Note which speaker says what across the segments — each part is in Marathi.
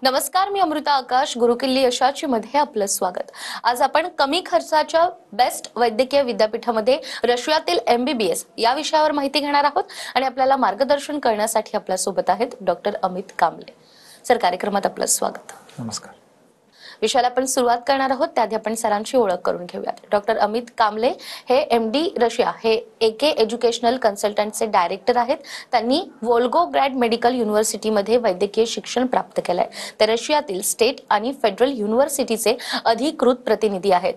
Speaker 1: नमस्कार, मी अमृता आकाश. गुरुकिल्ली यशाची मध्ये आपलं स्वागत. आज आपण कमी खर्चाच्या बेस्ट वैद्यकीय विद्यापीठामध्ये रशियातील MBBS या विषयावर माहिती घेणार आहोत आणि आपल्याला मार्गदर्शन करण्यासाठी आपल्या सोबत आहेत डॉक्टर अमित कांबळे. सर, कार्यक्रमात आपलं स्वागत.
Speaker 2: नमस्कार.
Speaker 1: विषयाला आपण सुरुवात करणार आहोत त्याआधी आपण सरांची ओळख करून घेऊयात. डॉक्टर अमित कांबळे हे MD रशिया हे AK एज्युकेशनल कन्सल्टंटचे डायरेक्टर आहेत. त्यांनी वोल्गोग्रॅड मेडिकल युनिव्हर्सिटीमध्ये वैद्यकीय शिक्षण प्राप्त केलंय. ते रशियातील स्टेट आणि फेडरल युनिव्हर्सिटीचे अधिकृत प्रतिनिधी आहेत.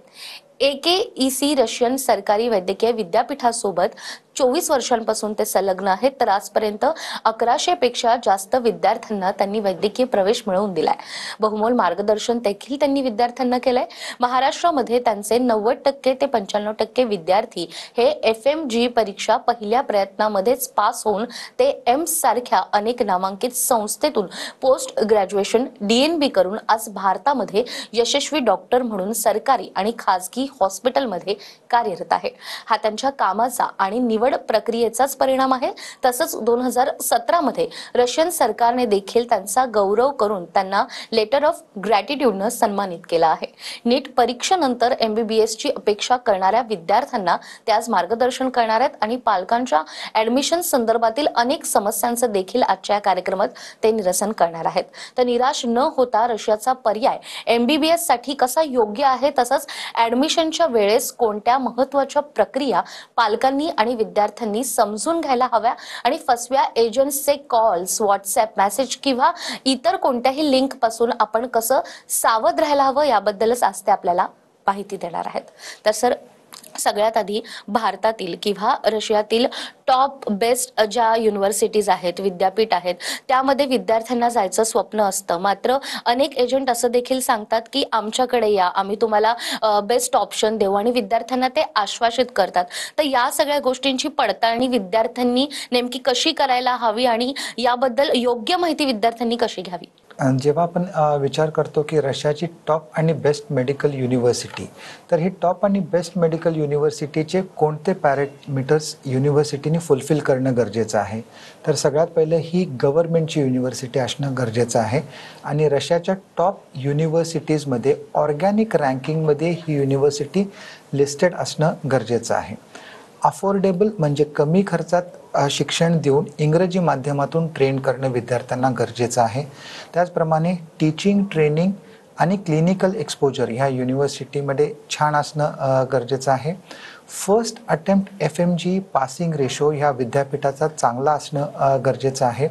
Speaker 1: AKEC रशियन सरकारी वैद्यकीय विद्यापीठासोबत 24 वर्षांपासून ते संलग्न आहेत. तर आजपर्यंत 1100 पेक्षा जास्त विद्यार्थ्यांना त्यांनी वैद्यकीय प्रवेश मिळवून दिलाय. बहुमोल मार्गदर्शन देखील त्यांनी विद्यार्थ्यांना केलंय. महाराष्ट्रामध्ये त्यांचे 90% ते 95% विद्यार्थी हे FMG परीक्षा पहिल्या प्रयत्नामध्येच पास होऊन ते एम्स सारख्या अनेक नामांकित संस्थेतून पोस्ट ग्रॅज्युएशन DNB करून आज भारतामध्ये यशस्वी डॉक्टर म्हणून सरकारी आणि खासगी हॉस्पिटलमध्ये कार्यरत आहे. हा त्यांच्या कामाचा आणि निवड प्रक्रियेचाच परिणाम आहे. तसंच 2017 मध्ये रशियन सरकारने देखील त्यांचा गौरव करून त्यांना लेटर ऑफ ग्रॅटिट्यूडनं सन्मानित केलं आहे. नीट परीक्षेनंतर MBBS ची अपेक्षा करणाऱ्या विद्यार्थ्यांना ते आज मार्गदर्शन करणार आहेत आणि पालकांच्या ऍडमिशन संदर्भातील अनेक समस्यांचं देखील आजच्या कार्यक्रमात ते निरसन करणार आहेत. तर निराश न होता रशियाचा पर्याय MBBS साठी कसा योग्य आहे, तसंच ऍडमिशनच्या वेळेस कोणत्या महत्त्वाच्या प्रक्रिया पालकांनी आणि विद्यार्थ्यांनी समजून घ्यायला हव्या आणि फसव्या एजंट्सचे कॉल्स, व्हॉट्सअप मेसेज किंवा इतर कोणत्याही लिंक पासून आपण कसं सावध राहायला हवं याबद्दलच आज ते आपल्याला माहिती देणार आहेत. तर सर, सगळ्यात आधी भारतातील किंवा रशियातील टॉप बेस्ट ज्या युनिव्हर्सिटीज आहेत, विद्यापीठ आहेत, त्यामध्ये विद्यार्थ्यांना जायचं स्वप्न असतं. मात्र अनेक एजंट असं देखील सांगतात की आमच्याकडे या, आम्ही तुम्हाला बेस्ट ऑप्शन देऊ आणि विद्यार्थ्यांना ते आश्वासित करतात. तर या सगळ्या गोष्टींची पडताळणी विद्यार्थ्यांनी नेमकी कशी करायला हवी आणि याबद्दल योग्य माहिती विद्यार्थ्यांनी कशी घ्यावी?
Speaker 2: जेव्हा आपण विचार करतो की रशियाची टॉप आणि बेस्ट मेडिकल युनिव्हर्सिटी, तर ही टॉप आणि बेस्ट मेडिकल युनिव्हर्सिटीचे कोणते पॅरामीटर्स युनिव्हर्सिटीने फुलफिल करणं गरजेचं आहे. तर सगळ्यात पहिलं ही गव्हर्नमेंटची युनिव्हर्सिटी असणं गरजेचं आहे आणि रशियाच्या टॉप युनिव्हर्सिटीजमध्ये ऑर्गॅनिक रँकिंगमध्ये ही युनिव्हर्सिटी लिस्टेड असणं गरजेचं आहे. अफोर्डेबल म्हणजे कमी खर्चात शिक्षण देऊन इंग्रजी माध्यमातून ट्रेन करणं विद्यार्थ्यांना गरजेचं आहे. त्याचप्रमाणे टीचिंग, ट्रेनिंग आणि क्लिनिकल एक्सपोजर ह्या युनिव्हर्सिटीमध्ये छान असणं गरजेचं आहे. First attempt FMG passing ratio ह्या विद्यापीठाचा चांगला असणं गरजेचं आहे.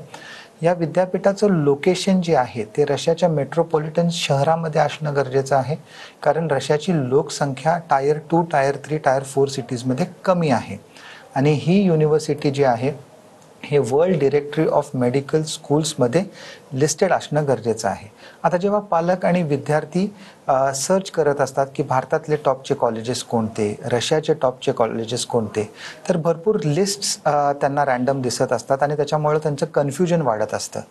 Speaker 2: या विद्यापीठाचं लोकेशन जे आहे ते रशियाच्या मेट्रोपॉलिटन शहरामध्ये असणं गरजेचं आहे, कारण रशियाची लोकसंख्या टायर 2, टायर 3, टायर 4 सिटीजमध्ये कमी आहे आणि ही युनिव्हर्सिटी जी आहे हे वर्ल्ड डिरेक्टरी ऑफ मेडिकल स्कूल्समध्ये लिस्टेड असणं गरजेचं आहे. आता जेव्हा पालक आणि विद्यार्थी सर्च करत असतात की भारतातले टॉपचे कॉलेजेस कोणते, रशियाचे टॉपचे कॉलेजेस कोणते, तर भरपूर लिस्ट्स त्यांना रँडम दिसत असतात आणि त्याच्यामुळे त्यांचं कन्फ्युजन वाढत असतं.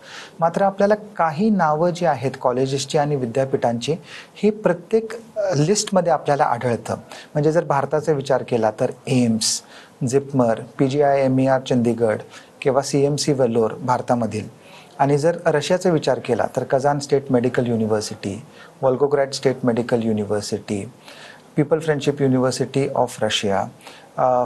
Speaker 2: मात्र आपल्याला काही नावं जी आहेत कॉलेजेसची आणि विद्यापीठांची ही प्रत्येक लिस्टमध्ये आपल्याला आढळतं. म्हणजे जर भारताचा विचार केला तर एम्स, जिपमर, PGIMER चंदीगड किंवा CMC वेल्लोर भारतामधील, आणि जर रशियाचा विचार केला तर Kazan State Medical University, Volgograd State Medical University, People Friendship University of Russia,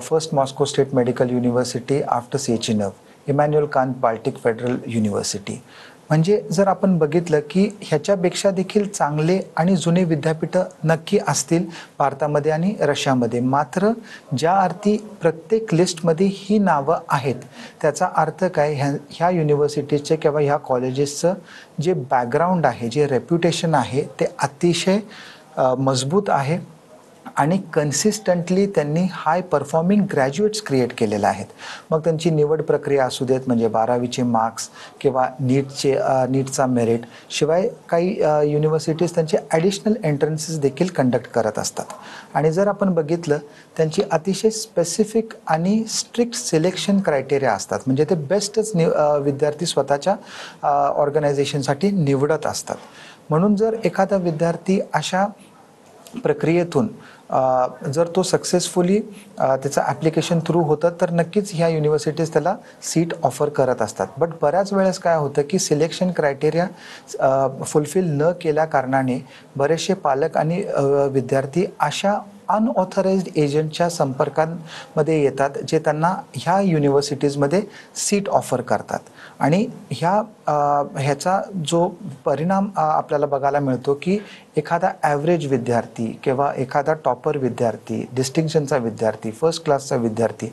Speaker 2: First Moscow State Medical University after Sechenov, Immanuel Kant Baltic Federal University. म्हणजे जर आपण बघितलं की ह्याच्यापेक्षा देखील चांगले आणि जुने विद्यापीठं नक्की असतील भारतामध्ये आणि रशियामध्ये. मात्र ज्या अर्थी प्रत्येक लिस्टमध्ये ही नावं आहेत त्याचा अर्थ काय, ह्या युनिव्हर्सिटीचे किंवा ह्या कॉलेजेसचं जे बॅकग्राऊंड आहे, जे रेप्युटेशन आहे ते अतिशय मजबूत आहे आणि कन्सिस्टंटली त्यांनी हाय परफॉर्मिंग ग्रॅज्युएट्स क्रिएट केलेले आहेत. मग त्यांची निवड प्रक्रिया असू देत, म्हणजे 12वीचे मार्क्स किंवा नीटचा मेरिट, शिवाय काही युनिव्हर्सिटीज त्यांचे ॲडिशनल एंट्रन्सेस देखील कंडक्ट करत असतात. आणि जर आपण बघितलं त्यांची अतिशय स्पेसिफिक आणि स्ट्रिक्ट सिलेक्शन क्रायटेरिया असतात. म्हणजे ते बेस्टच विद्यार्थी स्वतःच्या ऑर्गनायझेशनसाठी निवडत असतात. म्हणून जर एखादा विद्यार्थी अशा प्रक्रियेतून जर तो सक्सेसफुली त्याचं ॲप्लिकेशन थ्रू होतं तर नक्कीच ह्या युनिव्हर्सिटीज त्याला सीट ऑफर करत असतात. बट बऱ्याच वेळेस काय होतं की सिलेक्शन क्रायटेरिया फुलफिल न केल्या कारणाने बरेचसे पालक आणि विद्यार्थी अशा अनऑथराइज्ड एजंटच्या संपर्कांमध्ये येतात जे त्यांना ह्या युनिव्हर्सिटीजमध्ये सीट ऑफर करतात. आणि ह्याचा जो परिणाम आपल्याला बघायला मिळतो की एखादा ॲव्हरेज विद्यार्थी किंवा एखादा टॉपर विद्यार्थी, डिस्टिंक्शनचा विद्यार्थी, फर्स्ट क्लासचा विद्यार्थी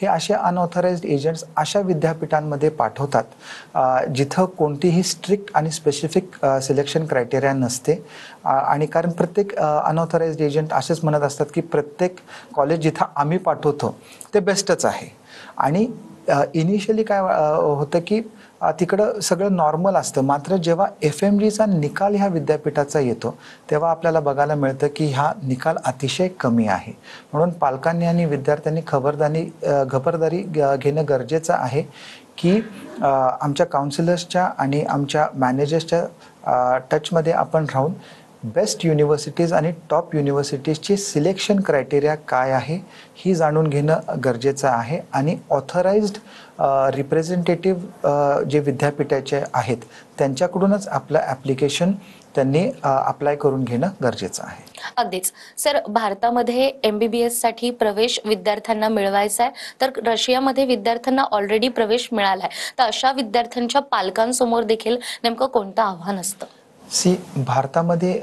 Speaker 2: हे असे अनऑथराइज्ड एजंट्स अशा विद्यापीठांमध्ये पाठवतात जिथं कोणतीही स्ट्रिक्ट आणि स्पेसिफिक सिलेक्शन क्रायटेरिया नसते. आणि कारण प्रत्येक अनऑथराइज्ड एजंट असेच म्हणत असतात की प्रत्येक कॉलेज जिथं आम्ही पाठवतो ते बेस्टच आहे. आणि इनिशियली काय होतं की तिकडं सगळं नॉर्मल असतं, मात्र जेव्हा FMGचा निकाल ह्या विद्यापीठाचा येतो तेव्हा आपल्याला बघायला मिळतं की हा निकाल अतिशय कमी आहे. म्हणून पालकांनी आणि विद्यार्थ्यांनी खबरदारी घेणं गरजेचं आहे की आमच्या काउन्सिलर्सच्या आणि आमच्या मॅनेजर्सच्या टचमध्ये आपण राहून बेस्ट युनिव्हर्सिटीज आणि टॉप युनिव्हर्सिटीजचे सिलेक्शन क्रायटेरिया काय आहे ही जाणून घेणं गरजेचं आहे. आणि ऑथराइज्ड रिप्रेझेंटेटिव्ह जे विद्यापीठाचे आहेत त्यांच्याकडूनच आपलं ॲप्लिकेशन त्यांनी अप्लाय करून घेणं गरजेचं आहे.
Speaker 1: अगदीच सर, भारतामध्ये MBBS साठी प्रवेश विद्यार्थ्यांना मिळवायचा आहे, तर रशियामध्ये विद्यार्थ्यांना ऑलरेडी प्रवेश मिळाला आहे, तर अशा विद्यार्थ्यांच्या पालकांसमोर देखील नेमकं कोणतं आव्हान असतं?
Speaker 2: भारतामध्ये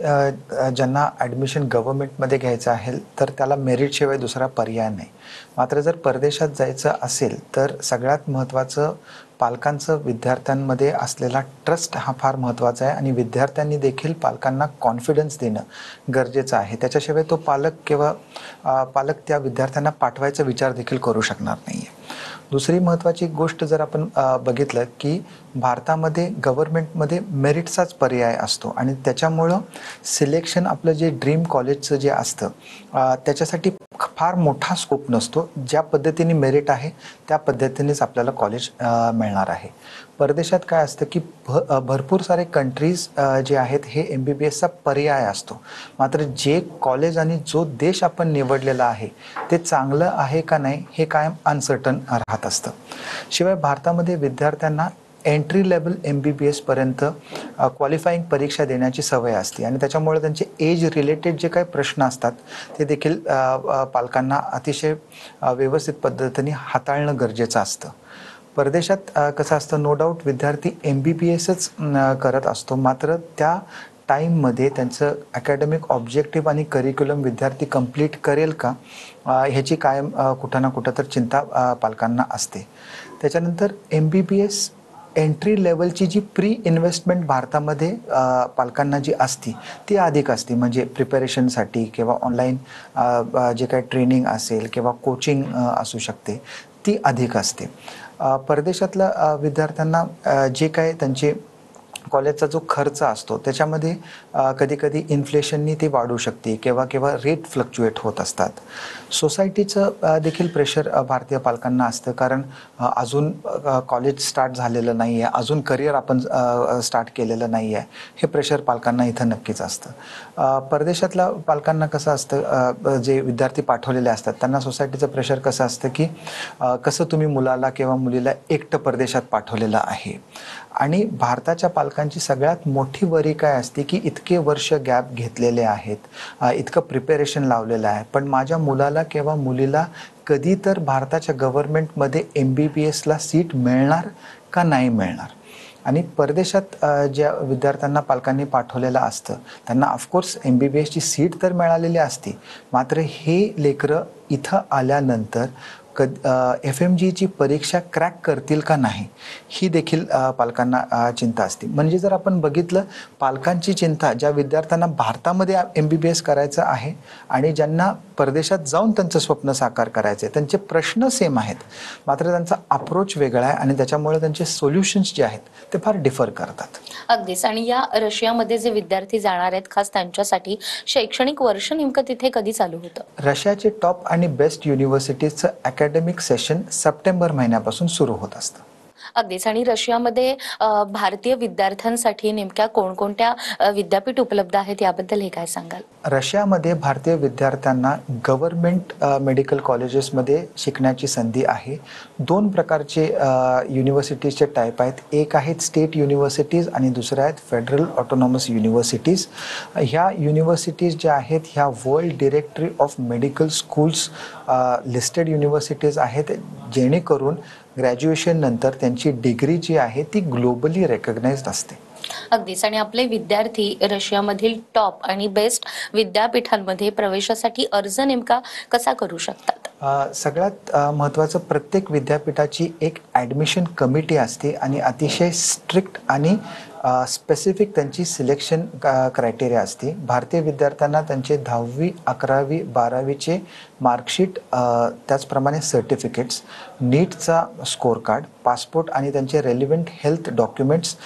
Speaker 2: ज्यांना ॲडमिशन गव्हर्नमेंटमध्ये घ्यायचं आहे तर त्याला मेरिटशिवाय दुसरा पर्याय नाही. मात्र जर परदेशात जायचं असेल तर सगळ्यात महत्त्वाचं पालकांचं विद्यार्थ्यांमध्ये असलेला ट्रस्ट हा फार महत्त्वाचा आहे. आणि विद्यार्थ्यांनी देखील पालकांना कॉन्फिडन्स देणं गरजेचं आहे. त्याच्याशिवाय तो पालक त्या विद्यार्थ्यांना पाठवायचा विचार देखील करू शकणार नाही आहे. दुसरी महत्त्वाची गोष्ट जर आपण बघितलं की भारतामध्ये गव्हर्नमेंटमध्ये मेरिटचाच पर्याय असतो आणि त्याच्यामुळं सिलेक्शन आपलं जे ड्रीम कॉलेजचं जे असतं त्याच्यासाठी फार मोठा स्कोप नसतो. ज्या पद्धतीने मेरिट आहे त्या पद्धतीनेच आपल्याला कॉलेज मिळणार आहे. परदेशात काय असतं की भरपूर सारे कंट्रीज जे आहेत हे MBBSचा पर्याय असतो. मात्र जे कॉलेज आणि जो देश आपण निवडलेला आहे ते चांगलं आहे का नाही हे कायम अनसर्टन राहत असतं. शिवाय भारतामध्ये विद्यार्थ्यांना एंट्री लेवल MBBS पर्यंत क्वालिफाईंग परीक्षा देण्याची सवय असते आणि त्याच्यामुळे त्यांचे एज रिलेटेड जे काही प्रश्न असतात ते देखील पालकांना अतिशय व्यवस्थित पद्धतीने हाताळणं गरजेचं असतं. परदेशात कसं असतं, नो डाऊट विद्यार्थी MBBSच करत असतो, मात्र त्या टाईममध्ये त्यांचं अकॅडमिक ऑब्जेक्टिव्ह आणि करिक्युलम विद्यार्थी कंप्लीट करेल का ह्याची कायम कुठं ना कुठं तर चिंता पालकांना असते. त्याच्यानंतर MBBS एंट्री लेवलची जी प्री इन्व्हेस्टमेंट भारतामध्ये पालकांना जी असती ती अधिक असते. म्हणजे प्रिपरेशनसाठी किंवा ऑनलाईन जे काही ट्रेनिंग असेल किंवा कोचिंग असू शकते ती अधिक असते. परदेशातल्या विद्यार्थ्यांना जे काय त्यांचे कॉलेजचा जो खर्च असतो त्याच्यामध्ये कधी कधी इन्फ्लेशननी ती वाढू शकते किंवा रेट फ्लक्च्युएट होत असतात. सोसायटीचं देखील प्रेशर भारतीय पालकांना असतं, कारण अजून कॉलेज स्टार्ट झालेलं नाही आहे, अजून करिअर आपण स्टार्ट केलेलं नाही आहे, हे प्रेशर पालकांना इथं नक्कीच असतं. परदेशातल्या पालकांना कसं असतं, जे विद्यार्थी पाठवलेले असतात त्यांना सोसायटीचं प्रेशर कसं असतं की कसं तुम्ही मुलाला किंवा मुलीला एकटं परदेशात पाठवलेलं आहे. आणि भारताच्या पालकांची सगळ्यात मोठी वरी काय असते की इतके वर्ष गॅप घेतलेले आहेत, इतकं प्रिपेरेशन लावलेलं आहे, पण माझ्या मुलाला किंवा मुलीला कधी तर भारताच्या गव्हर्नमेंटमध्ये MBBSला सीट मिळणार का नाही मिळणार. आणि परदेशात ज्या विद्यार्थ्यांना पालकांनी पाठवलेलं असतं त्यांना ऑफकोर्स MBBSची सीट तर मिळालेली असते, मात्र हे लेकरं इथं आल्यानंतर FMGची परीक्षा क्रॅक करतील का नाही ही देखील पालकांना चिंता असते. म्हणजे जर आपण बघितलं, पालकांची चिंता ज्या विद्यार्थ्यांना भारतामध्ये MBBS करायचं आहे आणि ज्यांना परदेशात जाऊन त्यांचं स्वप्न साकार करायचं आहे त्यांचे प्रश्न सेम आहेत, मात्र त्यांचा अप्रोच वेगळा आहे आणि त्याच्यामुळे त्यांचे सोल्युशन्स जे आहेत ते फार डिफर करतात.
Speaker 1: अगदीच. आणि या रशियामध्ये जे विद्यार्थी जाणार आहेत खास त्यांच्यासाठी शैक्षणिक वर्ष नेमकं तिथे कधी चालू होतं?
Speaker 2: रशियाचे टॉप आणि बेस्ट युनिव्हर्सिटीजचं अकॅडमिक सेशन सप्टेंबर महिन्यापासून सुरू होत असतं.
Speaker 1: अगदीच. आणि रशियामध्ये भारतीय विद्यार्थ्यांसाठी नेमक्या कोणकोणत्या विद्यापीठ उपलब्ध आहेत याबद्दल हे काय सांगाल?
Speaker 2: रशियामध्ये भारतीय विद्यार्थ्यांना गव्हर्नमेंट मेडिकल कॉलेजेसमध्ये शिकण्याची संधी आहे. 2 प्रकारचे युनिव्हर्सिटीजचे टाईप आहेत. एक आहेत स्टेट युनिव्हर्सिटीज आणि दुसऱ्या आहेत फेडरल ऑटोनॉमस युनिव्हर्सिटीज. ह्या युनिव्हर्सिटीज ज्या आहेत ह्या world Directory of medical schools listed universities आहेत, जेणेकरून ग्रॅज्युएशन नंतर त्यांची डिग्री जी आहे ती ग्लोबली रेकग्नाइज्ड असते.
Speaker 1: अगदीच. आणि आपले विद्यार्थी रशियामधील टॉप आणि बेस्ट विद्यापीठांमध्ये प्रवेशासाठी अर्ज नेमका कसा करू शकतात?
Speaker 2: सगळ्यात महत्त्वाचं, प्रत्येक विद्यापीठाची एक ॲडमिशन कमिटी असते आणि अतिशय स्ट्रिक्ट आणि स्पेसिफिक त्यांची सिलेक्शन क्रायटेरिया असते. भारतीय विद्यार्थ्यांना त्यांचे 10वी 11वी 12वीचे मार्कशीट, त्याचप्रमाणे सर्टिफिकेट्स, नीटचा स्कोर कार्ड, पासपोर्ट आणि त्यांचे रेलिव्हंट हेल्थ डॉक्युमेंट्स,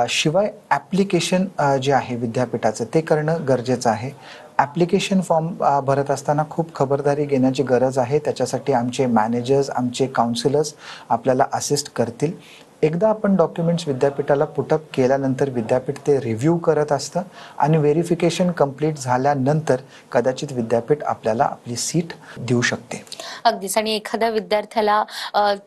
Speaker 2: शिवाय ॲप्लिकेशन जे आहे विद्यापीठाचं ते करणं गरजेचं आहे. ॲप्लिकेशन फॉर्म भरत असताना खूप खबरदारी घेण्याची गरज आहे. त्याच्यासाठी आमचे मॅनेजर्स, आमचे काउन्सिलर्स आपल्याला असिस्ट करतील. एकदा आपण डॉक्युमेंट्स विद्यापीठाला पुटअप केल्यानंतर विद्यापीठ ते रिव्ह्यू करत असतं आणि व्हेरिफिकेशन कंप्लीट झाल्यानंतर कदाचित विद्यापीठ आपल्याला आपली सीट देऊ शकते.
Speaker 1: अगदीच. आणि एखाद्या विद्यार्थ्याला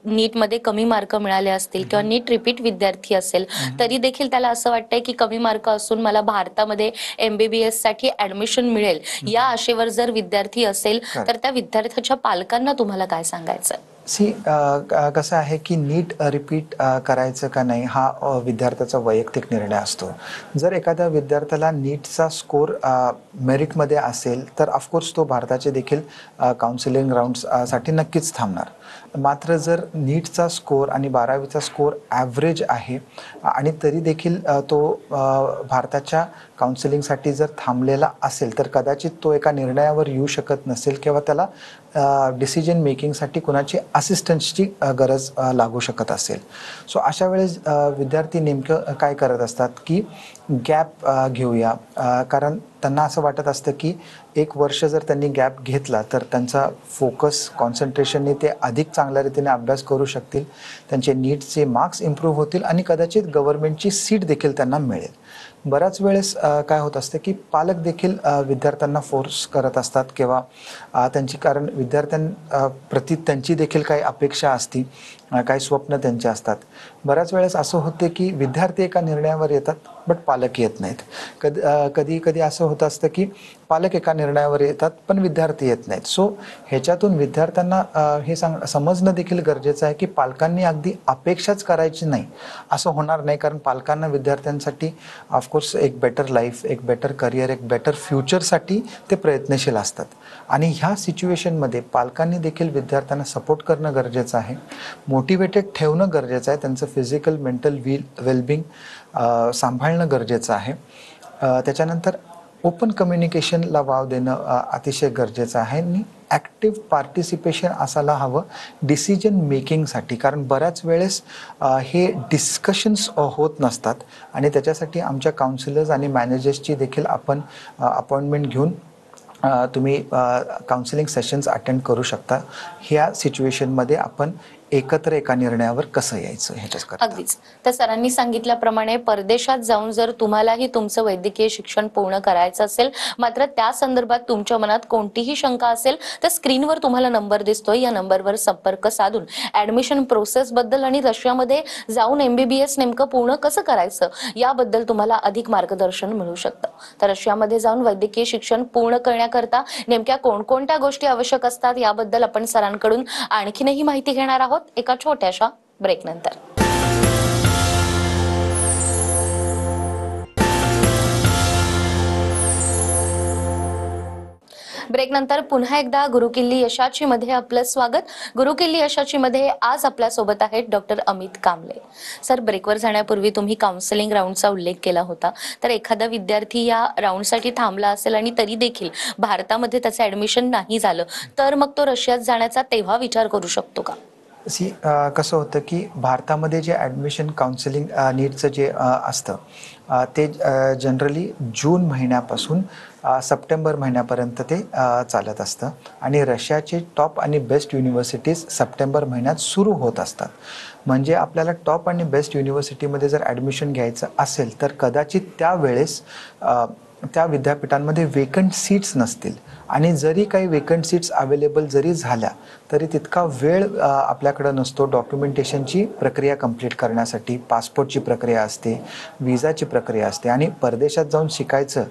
Speaker 1: नीटमध्ये कमी मार्क मिळाले असतील किंवा नीट रिपीट विद्यार्थी असेल तरी देखील त्याला असं वाटतंय की कमी मार्क असून मला भारतामध्ये MBBS साठी ऍडमिशन मिळेल, या आशेवर जर विद्यार्थी असेल तर त्या विद्यार्थ्याच्या पालकांना तुम्हाला काय सांगायचं?
Speaker 2: कसं आहे की नीट रिपीट करायचं का नाही हा विद्यार्थ्याचा वैयक्तिक निर्णय असतो. जर एखाद्या विद्यार्थ्याला नीटचा स्कोर मेरिटमध्ये असेल तर ऑफकोर्स तो भारताचे देखील काउन्सिलिंग राऊंड्ससाठी नक्कीच थांबणार. मात्र जर नीटचा स्कोर आणि 12वीचा स्कोर ॲव्हरेज आहे आणि तरी देखील तो भारताच्या काउन्सिलिंगसाठी जर थांबलेला असेल तर कदाचित तो एका निर्णयावर येऊ शकत नसेल किंवा त्याला डिसिजन मेकिंगसाठी कुणाची असिस्टन्सची गरज लागू शकत असेल. सो अशा वेळेस विद्यार्थी नेमकं काय करत असतात की गॅप घेऊया, कारण त्यांना असं वाटत असतं की 1 वर्ष जर त्यांनी गॅप घेतला तर त्यांचा फोकस, कॉन्सन्ट्रेशनने ते अधिक चांगल्या रीतीने अभ्यास करू शकतील, त्यांचे नीटचे मार्क्स इम्प्रूव्ह होतील आणि कदाचित गव्हर्नमेंटची सीट देखील त्यांना मिळेल. बऱ्याच वेळेस काय होत असतं की पालक देखील विद्यार्थ्यांना फोर्स करत असतात किंवा त्यांची, कारण विद्यार्थ्यांप्रती त्यांची देखील काही अपेक्षा असती, काही स्वप्न त्यांचे असतात. बऱ्याच वेळेस असं होते की विद्यार्थी एका निर्णयावर येतात बट पालक येत नाहीत. कधी कधी असं होत असतं की पालक एका निर्णयावर येतात पण विद्यार्थी येत नाहीत. सो ह्याच्यातून विद्यार्थ्यांना हे समजणं देखील गरजेचं आहे की पालकांनी अगदी अपेक्षाच करायची नाही असं होणार नाही, कारण पालकांना विद्यार्थ्यांसाठी ऑफकोर्स एक बेटर लाईफ, एक बेटर करिअर, एक बेटर फ्युचरसाठी ते प्रयत्नशील असतात. आणि ह्या सिच्युएशनमध्ये पालकांनी देखील विद्यार्थ्यांना सपोर्ट करणं गरजेचं आहे, मोटिवेटेड ठेवणं गरजेचं आहे, त्यांचं फिजिकल मेंटल वेलबिंग सांभाळणं गरजेचं आहे. त्याच्यानंतर ओपन कम्युनिकेशनला वाव देणं अतिशय गरजेचं आहे आणि ॲक्टिव्ह पार्टिसिपेशन असायला हवं डिसिजन मेकिंगसाठी, कारण बऱ्याच वेळेस हे डिस्कशन्स होत नसतात आणि त्याच्यासाठी आमच्या काउन्सिलर्स आणि मॅनेजर्सची देखील आपण अपॉइंटमेंट घेऊन तुम्ही काउन्सिलिंग सेशन्स अटेंड करू शकता. ह्या सिच्युएशनमध्ये आपण एकत्र एका निर्णयावर कसं यायचं ह्याच्यात.
Speaker 1: अगदीच. तर सरांनी सांगितल्याप्रमाणे परदेशात जाऊन जर तुम्हालाही तुमचं वैद्यकीय शिक्षण पूर्ण करायचं असेल, मात्र त्या संदर्भात तुमच्या मनात कोणतीही शंका असेल तर स्क्रीनवर तुम्हाला नंबर दिसतोय, या नंबरवर संपर्क साधून ऍडमिशन प्रोसेस बद्दल आणि रशियामध्ये जाऊन MBBS नेमकं पूर्ण कसं करायचं याबद्दल तुम्हाला अधिक मार्गदर्शन मिळू शकतं. तर रशियामध्ये जाऊन वैद्यकीय शिक्षण पूर्ण करण्याकरता नेमक्या कोणकोणत्या गोष्टी आवश्यक असतात याबद्दल आपण सरांकडून आणखीनही माहिती घेणार आहोत एका छोट्याशा ब्रेक नंतर. ब्रेक नंतर पुन्हा एकदा गुरुकिल्ली यशाची मध्ये आपलं स्वागत. गुरुकिल्ली यशाची मध्ये आज आपल्या सोबत आहेत डॉक्टर अमित कांबळे. सर, ब्रेकवर जाण्यापूर्वी तुम्ही काउन्सिलिंग राऊंडचा उल्लेख केला होता, तर एखादा विद्यार्थी या राऊंडसाठी थांबला असेल आणि तरी देखील भारतामध्ये त्याचं ऍडमिशन नाही झालं तर मग तो रशियात जाण्याचा तेव्हा विचार करू शकतो का?
Speaker 2: कसं होतं की भारतामध्ये जे ॲडमिशन काउन्सिलिंग नीटचं जे असतं ते जनरली जून महिन्यापासून सप्टेंबर महिन्यापर्यंत ते चालत असतं आणि रशियाचे टॉप आणि बेस्ट युनिव्हर्सिटीज सप्टेंबर महिन्यात सुरू होत असतात. म्हणजे आपल्याला टॉप आणि बेस्ट युनिव्हर्सिटीमध्ये जर ॲडमिशन घ्यायचं असेल तर कदाचित त्यावेळेस त्या विद्यापीठांमध्ये वेकंट सीट्स नसतील आणि जरी काही वेकंट सीट्स अवेलेबल जरी झाल्या तरी तितका वेळ आपल्याकडं नसतो. डॉक्युमेंटेशनची प्रक्रिया कंप्लीट करण्यासाठी पासपोर्टची प्रक्रिया असते, विजाची प्रक्रिया असते आणि परदेशात जाऊन शिकायचं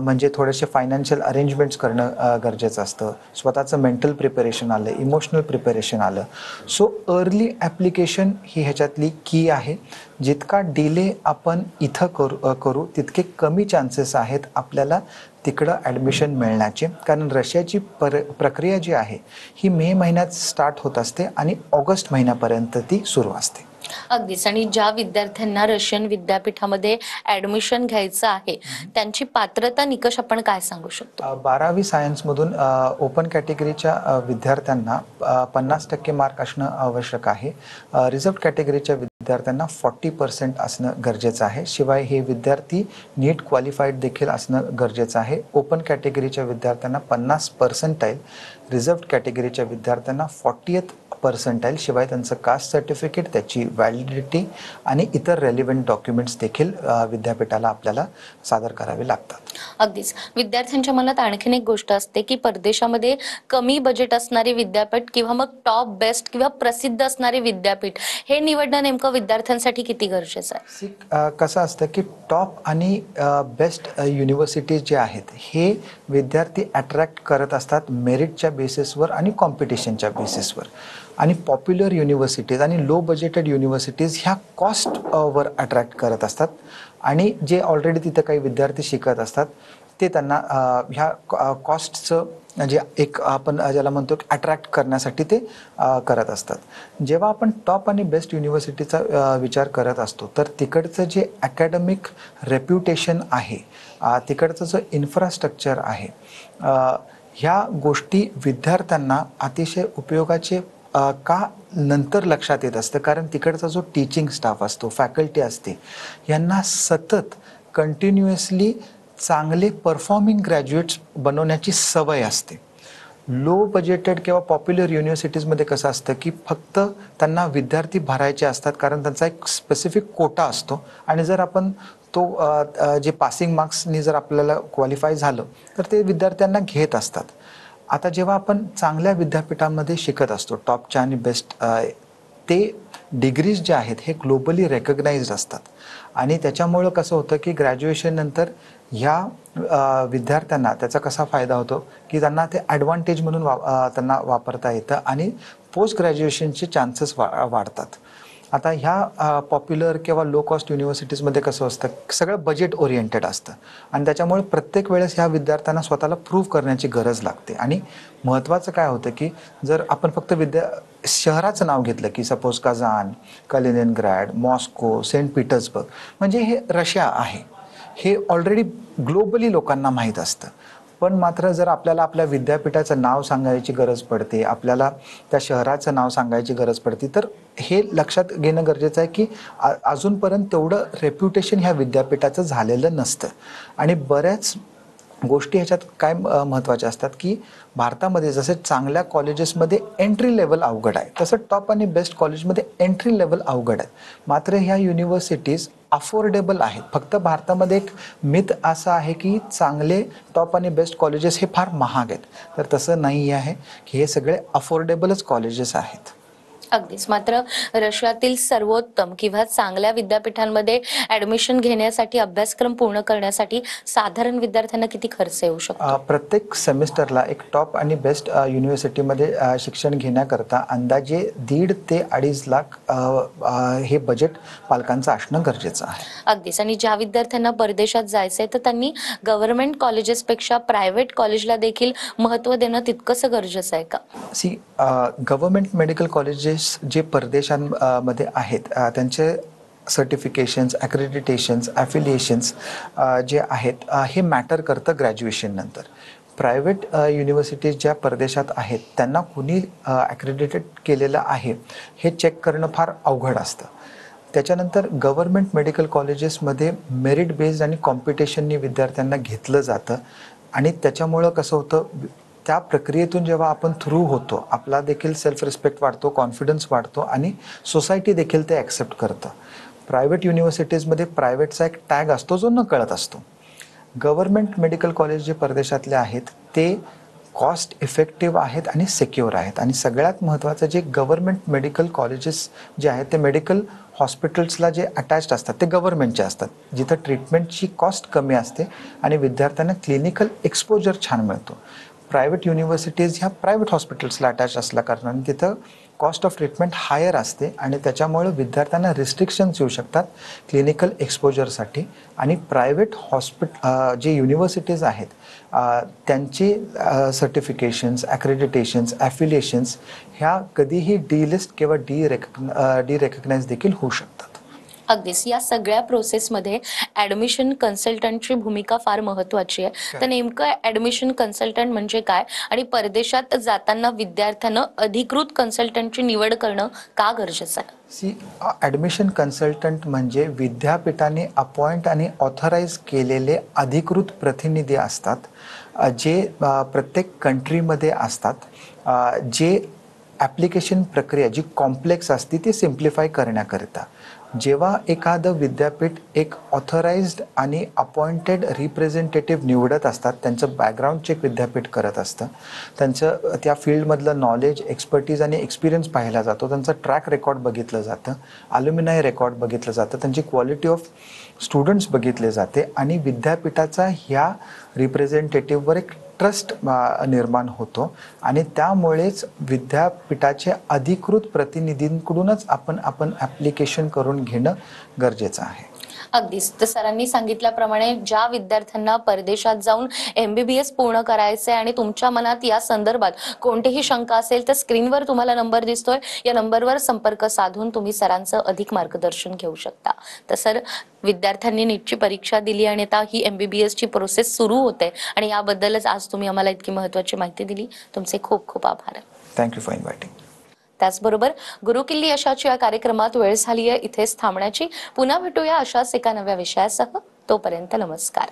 Speaker 2: म्हणजे थोडेसे फायनान्शियल अरेंजमेंट्स करणं गरजेचं असतं. स्वतःचं मेंटल प्रिपरेशन आलं, इमोशनल प्रिपरेशन आलं. सो अर्ली ॲप्लिकेशन ही ह्याच्यातली की आहे. जितका डिले आपण इथं करू तितके कमी चान्सेस आहेत आपल्याला तिकडं ॲडमिशन मिळण्याचे. कारण रशियाची प्रक्रिया जी आहे ही मे महिन्यात स्टार्ट होत असते आणि ऑगस्ट महिन्यापर्यंत ती सुरू असते.
Speaker 1: अगदीच. आणि ज्या विद्यार्थ्यांना रशियन विद्यापीठामध्ये ऍडमिशन घ्यायचं आहे त्यांची पात्रता निकष आपण काय सांगू शकतो?
Speaker 2: 12वी सायन्समधून ओपन कॅटेगरीच्या विद्यार्थ्यांना 50% मार्क असणं आवश्यक आहे. रिझर्व्ड कॅटेगरीच्या विद्यार्थ्यांना 40% असणं गरजेचं आहे. शिवाय हे विद्यार्थी नीट क्वालिफाईड देखील असणं गरजेचं आहे. ओपन कॅटेगरीच्या विद्यार्थ्यांना 50%, रिझर्व्ड कॅटेगरीच्या विद्यार्थ्यांना 40th% शिवाय त्यांचं कास्ट सर्टिफिकेट, त्याची व्हॅलिडिटी आणि इतर रेलिव्हंट डॉक्युमेंट्स देखील विद्यापीठाला आपल्याला सादर करावे लागतात.
Speaker 1: अगदीच. विद्यार्थ्यांच्या मनात आणखीन एक गोष्ट असते की परदेशामध्ये कमी बजेट असणारे विद्यापीठ किंवा मग टॉप बेस्ट किंवा प्रसिद्ध असणारे विद्यापीठ हे निवडणं नेमकं विद्यार्थ्यांसाठी किती गरजेचं आहे?
Speaker 2: कसं असतं की टॉप आणि बेस्ट युनिव्हर्सिटीज जे आहेत हे विद्यार्थी अट्रॅक्ट करत असतात मेरिटच्या बेसिसवर आणि कॉम्पिटिशनच्या बेसिसवर. आणि पॉप्युलर युनिव्हर्सिटीज आणि लो बजेटेड युनिव्हर्सिटीज ह्या कॉस्टवर अट्रॅक्ट करत असतात आणि जे ऑलरेडी तिथं काही विद्यार्थी शिकत असतात ते त्यांना ह्या कॉस्टचं जे एक आपण ज्याला म्हणतो की अट्रॅक्ट करण्यासाठी ते करत असतात. जेव्हा आपण टॉप आणि बेस्ट युनिव्हर्सिटीचा विचार करत असतो तर तिकडचं जे अकॅडमिक रेप्युटेशन आहे, तिकडचं जो इन्फ्रास्ट्रक्चर आहे, ह्या गोष्टी विद्यार्थ्यांना अतिशय उपयोगाचे का नंतर लक्षात येत असतं. कारण तिकडचा जो टीचिंग स्टाफ असतो, फॅकल्टी असते, यांना सतत कंटिन्युअसली चांगले परफॉर्मिंग ग्रॅज्युएट्स बनवण्याची सवय असते. लो बजेटेड किंवा पॉप्युलर युनिव्हर्सिटीजमध्ये कसं असतं की फक्त त्यांना विद्यार्थी भरायचे असतात कारण त्यांचा एक स्पेसिफिक कोटा असतो आणि जर आपण तो जे पासिंग मार्क्सनी जर आपल्याला क्वालिफाय झालं तर ते विद्यार्थ्यांना घेत असतात. आता जेव्हा आपण चांगल्या विद्यापीठांमध्ये शिकत असतो टॉपच्या आणि बेस्ट, ते डिग्रीज जे आहेत हे ग्लोबली रेकग्नाइज्ड असतात आणि त्याच्यामुळं कसं होतं की ग्रॅज्युएशन नंतर ह्या विद्यार्थ्यांना त्याचा कसा फायदा होतो की त्यांना ते ॲडव्हान्टेज म्हणून त्यांना वापरता येतं आणि पोस्ट ग्रॅज्युएशनचे चान्सेस वाढतात. आता ह्या पॉप्युलर किंवा लो कॉस्ट युनिव्हर्सिटीजमध्ये कसं असतं, सगळं बजेट ओरिएंटेड असतं आणि त्याच्यामुळे प्रत्येक वेळेस ह्या विद्यार्थ्यांना स्वतःला प्रूव्ह करण्याची गरज लागते. आणि महत्त्वाचं काय होतं की जर आपण फक्त शहराचं नाव घेतलं की suppose Kazan, कलिनिनग्रॅड, Moscow, Saint Petersburg, म्हणजे हे रशिया आहे, हे ऑलरेडी ग्लोबली लोकांना माहीत असतं. पण मात्र जर आपल्याला आपल्या विद्यापीठाचं नाव सांगायची गरज पडते, आपल्याला त्या शहराचं नाव सांगायची गरज पडते, तर हे लक्षात घेणं गरजेचं आहे की अजूनपर्यंत तेवढं रेप्युटेशन ह्या विद्यापीठाचं झालेलं नसतं. आणि बऱ्याच गोष्टी ह्याच्यात काय महत्त्वाच्या असतात की भारतामध्ये जसे चांगल्या कॉलेजेसमध्ये एंट्री लेवल अवघड आहे तसं टॉप आणि बेस्ट कॉलेजमध्ये एंट्री लेवल अवघड आहे. मात्र ह्या युनिव्हर्सिटीज अफोर्डेबल आहेत. फक्त भारतामध्ये एक मिथ असं आहे की चांगले टॉप आणि बेस्ट कॉलेजेस हे फार महाग आहेत, तर तसं नाही आहे की हे सगळे अफोर्डेबलच कॉलेजेस आहेत.
Speaker 1: अगदीच. मात्र रशियातील सर्वोत्तम किंवा चांगल्या विद्यापीठांमध्ये ऍडमिशन घेण्यासाठी, अभ्यासक्रम पूर्ण करण्यासाठी साधारण विद्यार्थ्यांना किती खर्च येऊ शकतो?
Speaker 2: प्रत्येक सेमिस्टरला एक टॉप आणि बेस्ट युनिव्हर्सिटीमध्ये शिक्षण घेण्याकरता अंदाजे 1.5 ते 2.5 लाख हे बजेट पालकांचं असणं गरजेचं आहे.
Speaker 1: अगदीच. आणि ज्या विद्यार्थ्यांना परदेशात जायचंय तर त्यांनी गव्हर्नमेंट कॉलेजेसपेक्षा प्रायव्हेट कॉलेजला देखील महत्त्व देणं तितकंसं गरजेचं आहे का?
Speaker 2: गव्हर्नमेंट मेडिकल कॉलेजेस जे परदेशांमध्ये आहेत त्यांचे सर्टिफिकेशन्स, ॲक्रेडिटेशन्स, ॲफिलिएशन्स जे आहेत हे मॅटर करतं ग्रॅज्युएशन नंतर. प्रायव्हेट युनिव्हर्सिटीज ज्या परदेशात आहेत त्यांना कुणी ॲक्रेडिटेड केलेलं आहे हे चेक करणं फार अवघड असतं. त्याच्यानंतर गव्हर्मेंट मेडिकल कॉलेजेसमध्ये मेरिट बेस्ड आणि कॉम्पिटिशननी विद्यार्थ्यांना घेतलं जातं आणि त्याच्यामुळं कसं होतं, त्या प्रक्रियेतून जेव्हा आपण थ्रू होतो आपला देखील सेल्फ रिस्पेक्ट वाढतो, कॉन्फिडन्स वाढतो आणि सोसायटी देखील ते ॲक्सेप्ट करतं. प्रायव्हेट युनिव्हर्सिटीजमध्ये प्रायव्हेटचा एक टॅग असतो जो न कळत असतो. गव्हर्मेंट मेडिकल कॉलेज जे परदेशातले आहेत ते कॉस्ट इफेक्टिव्ह आहेत आणि सिक्युअर आहेत. आणि सगळ्यात महत्त्वाचं, जे गव्हर्मेंट मेडिकल कॉलेजेस जे आहेत ते मेडिकल हॉस्पिटल्सला जे अटॅच्ड असतात ते गव्हर्मेंटचे असतात, जिथं ट्रीटमेंटची कॉस्ट कमी असते आणि विद्यार्थ्यांना क्लिनिकल एक्सपोजर छान मिळतो. प्रायव्हेट युनिव्हर्सिटीज ह्या प्रायव्हेट हॉस्पिटल्सला अटॅच असल्या कारणाने तिथं कॉस्ट ऑफ ट्रीटमेंट हायर असते आणि त्याच्यामुळे विद्यार्थ्यांना रिस्ट्रिक्शन्स येऊ शकतात क्लिनिकल एक्सपोजरसाठी. आणि प्रायव्हेट जे युनिव्हर्सिटीज आहेत त्यांचे सर्टिफिकेशन्स, ॲक्रेडिटेशन्स, ॲफिलिएशन्स ह्या कधीही डिलिस्ट किंवा डिरेकग्नाइज देखील होऊ शकतात.
Speaker 1: अगदीच. या सगळ्या प्रोसेसमध्ये ॲडमिशन कन्सल्टंटची भूमिका फार महत्त्वाची आहे. तर नेमकं ॲडमिशन कन्सल्टंट म्हणजे काय आणि परदेशात जाताना विद्यार्थ्यानं अधिकृत कन्सल्टंटची निवड करणं का गरजेचं आहे?
Speaker 2: ॲडमिशन कन्सल्टंट म्हणजे विद्यापीठाने अपॉइंट आणि ऑथराईज केलेले अधिकृत प्रतिनिधी असतात, जे प्रत्येक कंट्रीमध्ये असतात, जे ॲप्लिकेशन प्रक्रिया जी कॉम्प्लेक्स असते ती सिम्प्लिफाय करण्याकरिता. जेव्हा एखादं विद्यापीठ एक ऑथराइज्ड आणि अपॉइंटेड रिप्रेझेंटेटिव्ह निवडत असतात, त्यांचं बॅकग्राऊंड चेक विद्यापीठ करत असतं, त्यांचं त्या फील्डमधलं नॉलेज, एक्सपर्टीज आणि एक्सपिरियन्स पाहिला जातो, त्यांचं ट्रॅक रेकॉर्ड बघितलं जातं, अल्युमिनाय रेकॉर्ड बघितलं जातं, त्यांची क्वालिटी ऑफ स्टुडंट्स बघितले जाते आणि विद्यापीठाचा ह्या रिप्रेझेंटेटिव्हवर एक ट्रस्ट निर्माण होतो आणि त्यामुळेच विद्यापीठाचे अधिकृत प्रतिनिधींकडूनच आपण ॲप्लिकेशन करून घेणं गरजेचं आहे.
Speaker 1: अगदीच. तर सरांनी सांगितल्याप्रमाणे ज्या विद्यार्थ्यांना परदेशात जाऊन MBBS पूर्ण करायचे आणि तुमच्या मनात या संदर्भात कोणतीही शंका असेल तर स्क्रीनवर तुम्हाला नंबर दिसतोय, या नंबरवर संपर्क साधून तुम्ही सरांचं अधिक मार्गदर्शन घेऊ शकता. तर सर, विद्यार्थ्यांनी नीटची परीक्षा दिली आणि आता ही MBBS ची प्रोसेस सुरू होते आणि याबद्दलच आज तुम्ही आम्हाला इतकी महत्त्वाची माहिती दिली. तुमचे खूप खूप आभार.
Speaker 2: Thank you for inviting.
Speaker 1: त्याचबरोबर गुरुकिल्ली यशाची या कार्यक्रमात वेळ झाली आहे इथेच थांबण्याची. पुन्हा भेटूया अशाच एका नव्या विषयासह. तोपर्यंत नमस्कार.